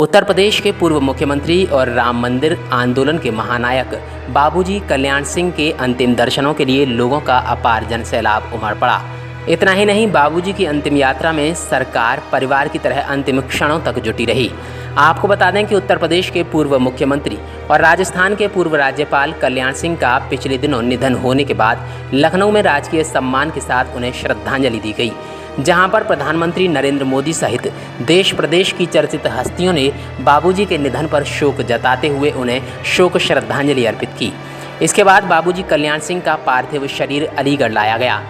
उत्तर प्रदेश के पूर्व मुख्यमंत्री और राम मंदिर आंदोलन के महानायक बाबूजी कल्याण सिंह के अंतिम दर्शनों के लिए लोगों का अपार जन सैलाब उमड़ पड़ा। इतना ही नहीं, बाबूजी की अंतिम यात्रा में सरकार परिवार की तरह अंतिम क्षणों तक जुटी रही। आपको बता दें कि उत्तर प्रदेश के पूर्व मुख्यमंत्री और राजस्थान के पूर्व राज्यपाल कल्याण सिंह का पिछले दिनों निधन होने के बाद लखनऊ में राजकीय सम्मान के साथ उन्हें श्रद्धांजलि दी गई, जहां पर प्रधानमंत्री नरेंद्र मोदी सहित देश प्रदेश की चर्चित हस्तियों ने बाबूजी के निधन पर शोक जताते हुए उन्हें शोक श्रद्धांजलि अर्पित की। इसके बाद बाबूजी कल्याण सिंह का पार्थिव शरीर अलीगढ़ लाया गया।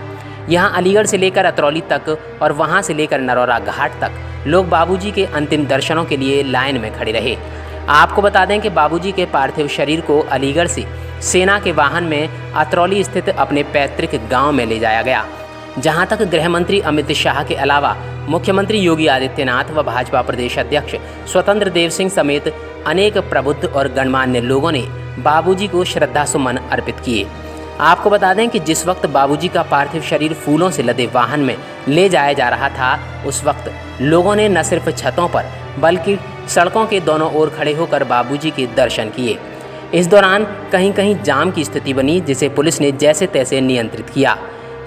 यहां अलीगढ़ से लेकर अतरौली तक और वहां से लेकर नरौरा घाट तक लोग बाबूजी के अंतिम दर्शनों के लिए लाइन में खड़े रहे। आपको बता दें कि बाबूजी के पार्थिव शरीर को अलीगढ़ से सेना के वाहन में अतरौली स्थित अपने पैतृक गाँव में ले जाया गया, जहां तक गृह मंत्री अमित शाह के अलावा मुख्यमंत्री योगी आदित्यनाथ व भाजपा प्रदेश अध्यक्ष स्वतंत्र देव सिंह समेत अनेक प्रबुद्ध और गणमान्य लोगों ने बाबूजी को श्रद्धासुमन अर्पित किए। आपको बता दें कि जिस वक्त बाबूजी का पार्थिव शरीर फूलों से लदे वाहन में ले जाया जा रहा था, उस वक्त लोगों ने न सिर्फ छतों पर बल्कि सड़कों के दोनों ओर खड़े होकर बाबूजी के दर्शन किए। इस दौरान कहीं कहीं जाम की स्थिति बनी, जिसे पुलिस ने जैसे तैसे नियंत्रित किया।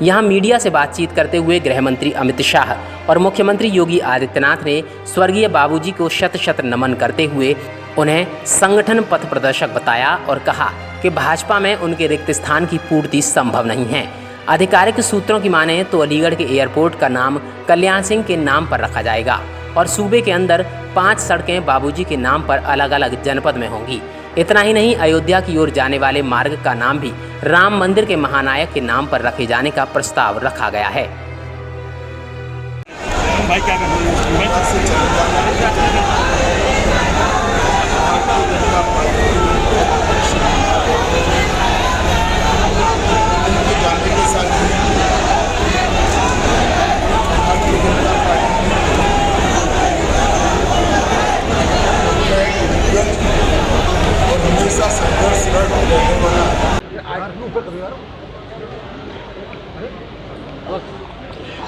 यहां मीडिया से बातचीत करते हुए गृह मंत्री अमित शाह और मुख्यमंत्री योगी आदित्यनाथ ने स्वर्गीय बाबूजी को शत शत नमन करते हुए उन्हें संगठन पथ प्रदर्शक बताया और कहा कि भाजपा में उनके रिक्त स्थान की पूर्ति संभव नहीं है। आधिकारिक सूत्रों की माने तो अलीगढ़ के एयरपोर्ट का नाम कल्याण सिंह के नाम पर रखा जाएगा और सूबे के अंदर 5 सड़कें बाबूजी के नाम पर अलग अलग जनपद में होंगी। इतना ही नहीं, अयोध्या की ओर जाने वाले मार्ग का नाम भी राम मंदिर के महानायक के नाम पर रखे जाने का प्रस्ताव रखा गया है।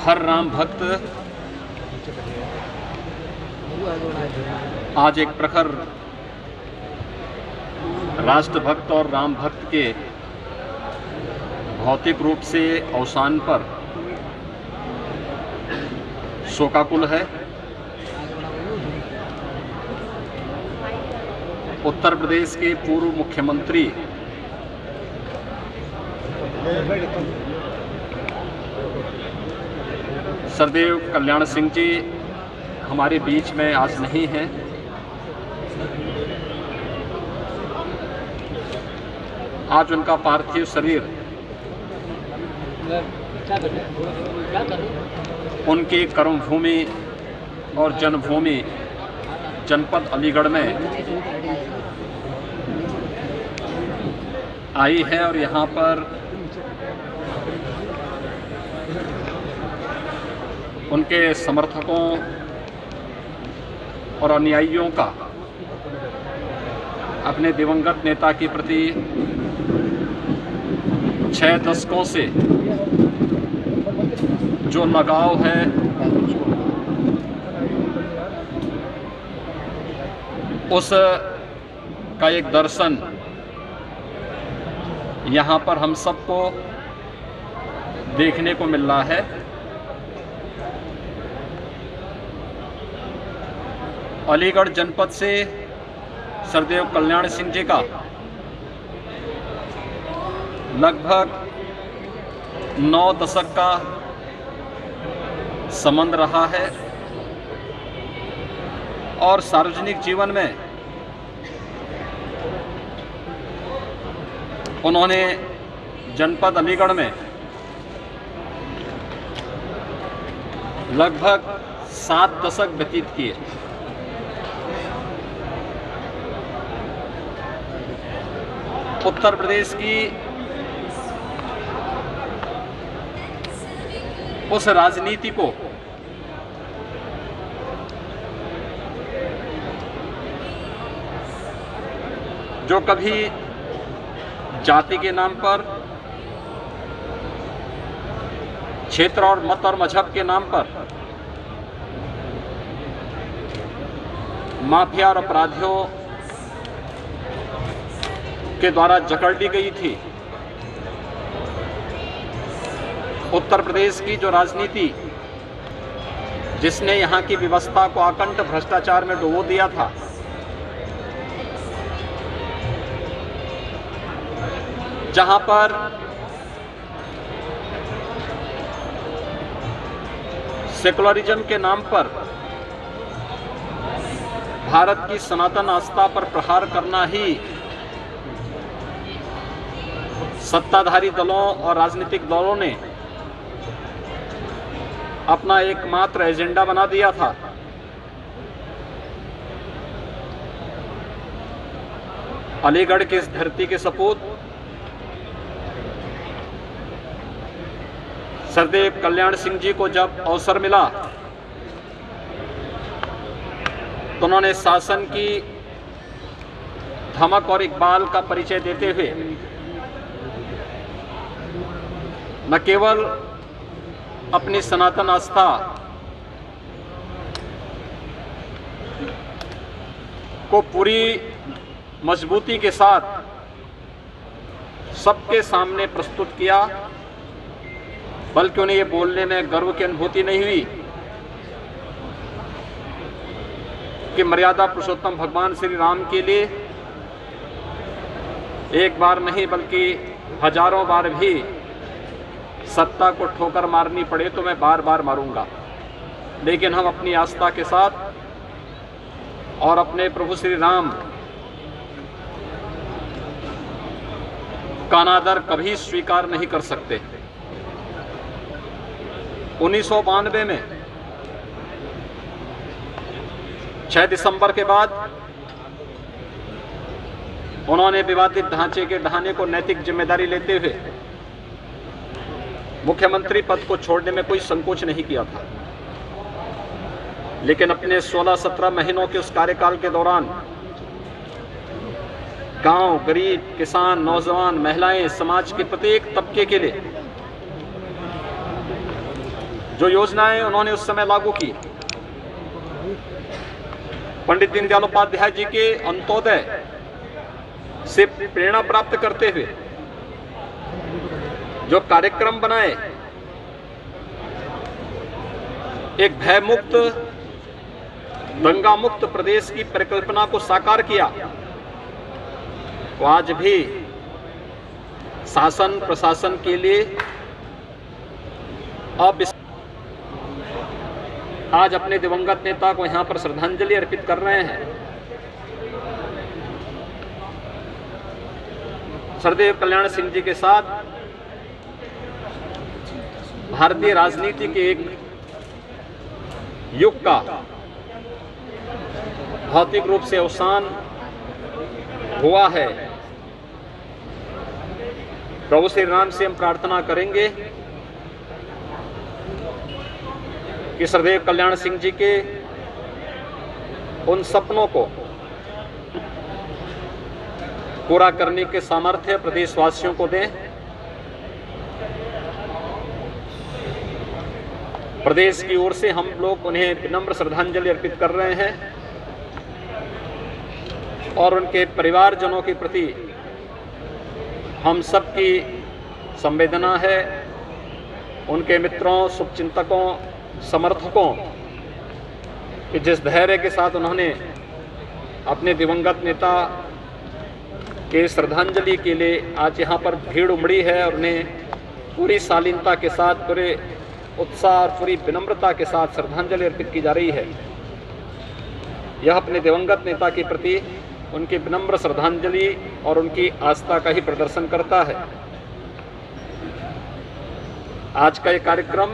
हर राम भक्त आज एक प्रखर राष्ट्र भक्त और राम भक्त के भौतिक रूप से अवसान पर शोकाकुल है। उत्तर प्रदेश के पूर्व मुख्यमंत्री सरदेव कल्याण सिंह जी हमारे बीच में आज नहीं हैं। आज उनका पार्थिव शरीर उनकी कर्मभूमि और जन्मभूमि जनपद अलीगढ़ में आई है और यहाँ पर उनके समर्थकों और अनुयायियों का अपने दिवंगत नेता के प्रति 6 दशकों से जो लगाव है, उस का एक दर्शन यहाँ पर हम सबको देखने को मिल रहा है। अलीगढ़ जनपद से सरदेव कल्याण सिंह जी का लगभग 9 दशक का संबंध रहा है और सार्वजनिक जीवन में उन्होंने जनपद अलीगढ़ में लगभग 7 दशक व्यतीत किए। उत्तर प्रदेश की उस राजनीति को जो कभी जाति के नाम पर, क्षेत्र और मत और मजहब के नाम पर माफिया और अपराधियों के द्वारा जकड़ ली गई थी। उत्तर प्रदेश की जो राजनीति, जिसने यहाँ की व्यवस्था को आकंठ भ्रष्टाचार में डुबो दिया था, जहाँ पर सेकुलरिज्म के नाम पर भारत की सनातन आस्था पर प्रहार करना ही सत्ताधारी दलों और राजनीतिक दलों ने अपना एकमात्र एजेंडा बना दिया था। अलीगढ़ की इस धरती के सपूत सरदेव कल्याण सिंह जी को जब अवसर मिला तो उन्होंने शासन की धमक और इकबाल का परिचय देते हुए न केवल अपनी सनातन आस्था को पूरी मजबूती के साथ सबके सामने प्रस्तुत किया, बल्कि उन्हें ये बोलने में गर्व की अनुभूति नहीं हुई कि मर्यादा पुरुषोत्तम भगवान श्री राम के लिए एक बार नहीं बल्कि हजारों बार भी सत्ता को ठोकर मारनी पड़े तो मैं बार बार मारूंगा, लेकिन हम अपनी आस्था के साथ और अपने प्रभु श्री राम का अनादर कभी स्वीकार नहीं कर सकते। 1992 में 6 दिसंबर के बाद उन्होंने विवादित ढांचे के ढहाने को नैतिक जिम्मेदारी लेते हुए मुख्यमंत्री पद को छोड़ने में कोई संकोच नहीं किया था, लेकिन अपने 16-17 महीनों के उस कार्यकाल के दौरान गांव, गरीब, किसान, नौजवान, महिलाएं, समाज के प्रत्येक तबके के लिए जो योजनाएं उन्होंने उस समय लागू की, पंडित दीनदयाल उपाध्याय जी के अंत्योदय से प्रेरणा प्राप्त करते हुए जो कार्यक्रम बनाए, एक भयमुक्त, दंगा मुक्त प्रदेश की परिकल्पना को साकार किया, तो आज भी शासन प्रशासन के लिए अब आज अपने दिवंगत नेता को यहां पर श्रद्धांजलि अर्पित कर रहे हैं। सरदेव कल्याण सिंह जी के साथ भारतीय राजनीति के एक युग का भौतिक रूप से अवसान हुआ है। प्रभु श्री राम से हम प्रार्थना करेंगे कि सरदेव कल्याण सिंह जी के उन सपनों को पूरा करने के सामर्थ्य प्रदेशवासियों को दें। प्रदेश की ओर से हम लोग उन्हें विनम्र श्रद्धांजलि अर्पित कर रहे हैं और उनके परिवारजनों के प्रति हम सबकी संवेदना है। उनके मित्रों, शुभचिंतकों, समर्थकों कि जिस धैर्य के साथ उन्होंने अपने दिवंगत नेता के श्रद्धांजलि के लिए आज यहाँ पर भीड़ उमड़ी है और उन्हें पूरी शालीनता के साथ, पूरे उत्साह और पूरी विनम्रता के साथ श्रद्धांजलि अर्पित की जा रही है। यह अपने दिवंगत नेता के प्रति उनकी विनम्र श्रद्धांजलि और उनकी आस्था का ही प्रदर्शन करता है। आज का ये कार्यक्रम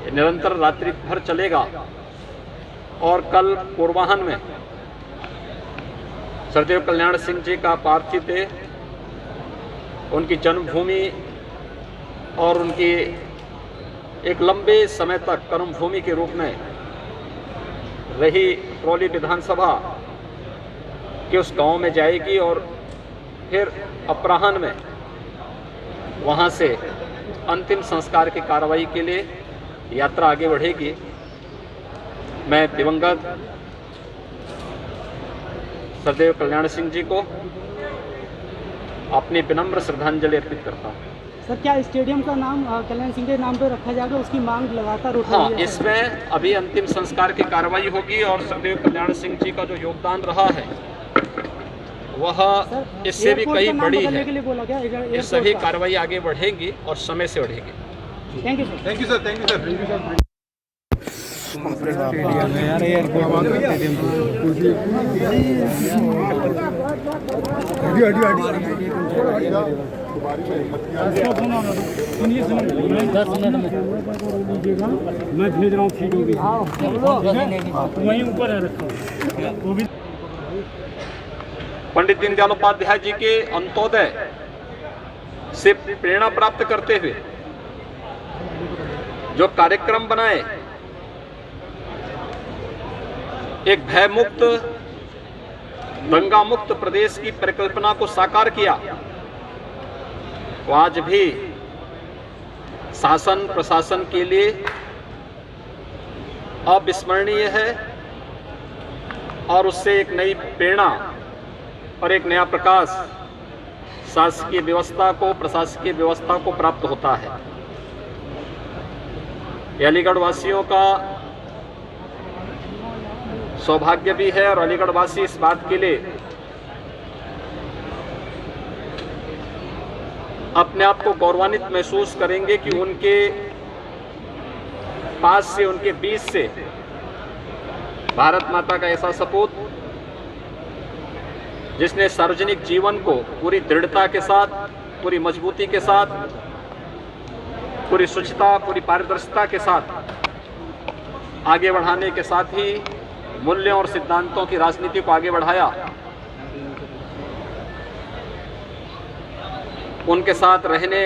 निरंतर रात्रि भर चलेगा और कल पूर्वाह्न में सरदेव कल्याण सिंह जी का पार्थिव देह उनकी जन्मभूमि और उनकी एक लंबे समय तक कर्मभूमि के रूप में रही ट्रौली विधानसभा के उस गांव में जाएगी और फिर अपराह्न में वहां से अंतिम संस्कार की कार्रवाई के लिए यात्रा आगे बढ़ेगी। मैं दिवंगत सदैव कल्याण सिंह जी को अपनी विनम्र श्रद्धांजलि अर्पित करता हूँ। सर, क्या स्टेडियम का नाम कल्याण सिंह के नाम पर रखा जाएगा? उसकी मांग लगातार उठ हाँ, रही है। इसमें अभी अंतिम संस्कार की कार्रवाई होगी और सदैव कल्याण सिंह जी का जो योगदान रहा है वह सर, इससे भी एयरपोर्ट कहीं का नाम बड़ी बदलने है। के लिए बोला गया ये सभी कार्रवाई आगे बढ़ेगी और समय से बढ़ेगी। Thank you sir. Thank you sir, thank you sir, thank you sir. मैं भेज रहा हूँ सीटों की, वहीं ऊपर है रखा वो भी। पंडित दीनदयाल उपाध्याय जी के अंत्योदय से प्रेरणा प्राप्त करते हुए जो कार्यक्रम बनाए, एक भयमुक्त दंगा मुक्त प्रदेश की परिकल्पना को साकार किया, वो आज भी शासन प्रशासन के लिए अविस्मरणीय है और उससे एक नई प्रेरणा और एक नया प्रकाश शासकीय व्यवस्था को, प्रशासकीय व्यवस्था को प्राप्त होता है। ये अलीगढ़ वासियों का सौभाग्य भी है और अलीगढ़ वासी इस बात के लिए अपने आप को गौरवान्वित महसूस करेंगे कि उनके पास से, उनके बीच से भारत माता का ऐसा सपूत जिसने सार्वजनिक जीवन को पूरी दृढ़ता के साथ, पूरी मजबूती के साथ, पूरी स्वच्छता, पूरी पारदर्शिता के साथ आगे बढ़ाने के साथ ही मूल्यों और सिद्धांतों की राजनीति को आगे बढ़ाया, उनके साथ रहने,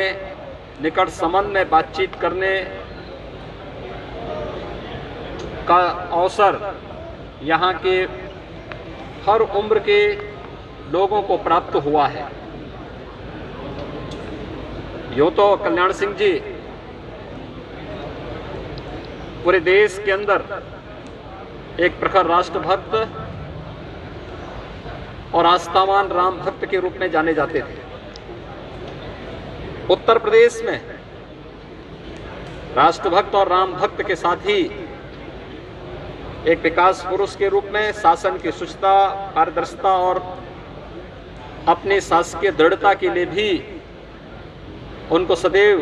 निकट संबंध में बातचीत करने का अवसर यहाँ के हर उम्र के लोगों को प्राप्त हुआ है। यूँ तो कल्याण सिंह जी पूरे देश के अंदर एक प्रखर राष्ट्रभक्त और आस्थावान राम भक्त के रूप में जाने जाते थे। उत्तर प्रदेश में राष्ट्रभक्त और राम भक्त के साथ ही एक विकास पुरुष के रूप में शासन की शुचिता, पारदर्शिता और अपनी शासकीय दृढ़ता के लिए भी उनको सदैव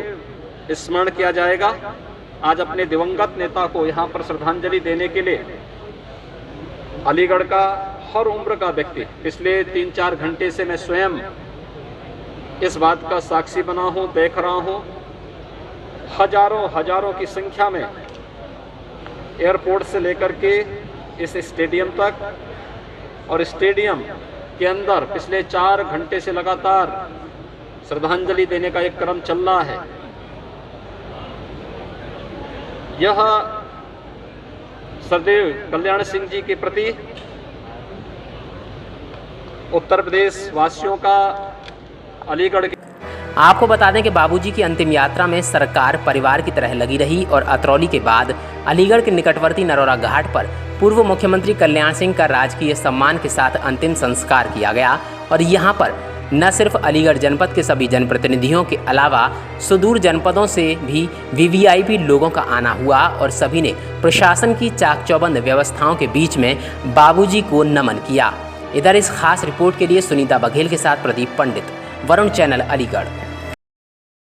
स्मरण किया जाएगा। आज अपने दिवंगत नेता को यहाँ पर श्रद्धांजलि देने के लिए अलीगढ़ का हर उम्र का व्यक्ति, पिछले 3-4 घंटे से मैं स्वयं इस बात का साक्षी बना हूँ, देख रहा हूँ। हजारों की संख्या में एयरपोर्ट से लेकर के इस स्टेडियम तक और स्टेडियम के अंदर पिछले 4 घंटे से लगातार श्रद्धांजलि देने का एक क्रम चल रहा है। यह सदैव कल्याण सिंह जी के प्रति उत्तर प्रदेश वासियों का, अलीगढ़ के आपको बता दें कि बाबूजी की अंतिम यात्रा में सरकार परिवार की तरह लगी रही और अतरौली के बाद अलीगढ़ के निकटवर्ती नरौरा घाट पर पूर्व मुख्यमंत्री कल्याण सिंह का राजकीय सम्मान के साथ अंतिम संस्कार किया गया। और यहाँ पर न सिर्फ अलीगढ़ जनपद के सभी जनप्रतिनिधियों के अलावा सुदूर जनपदों से भी वीवीआईपी लोगों का आना हुआ और सभी ने प्रशासन की चाक चौबंद व्यवस्थाओं के बीच में बाबूजी को नमन किया। इधर इस खास रिपोर्ट के लिए सुनीता बघेल के साथ प्रदीप पंडित, वरुण चैनल, अलीगढ़।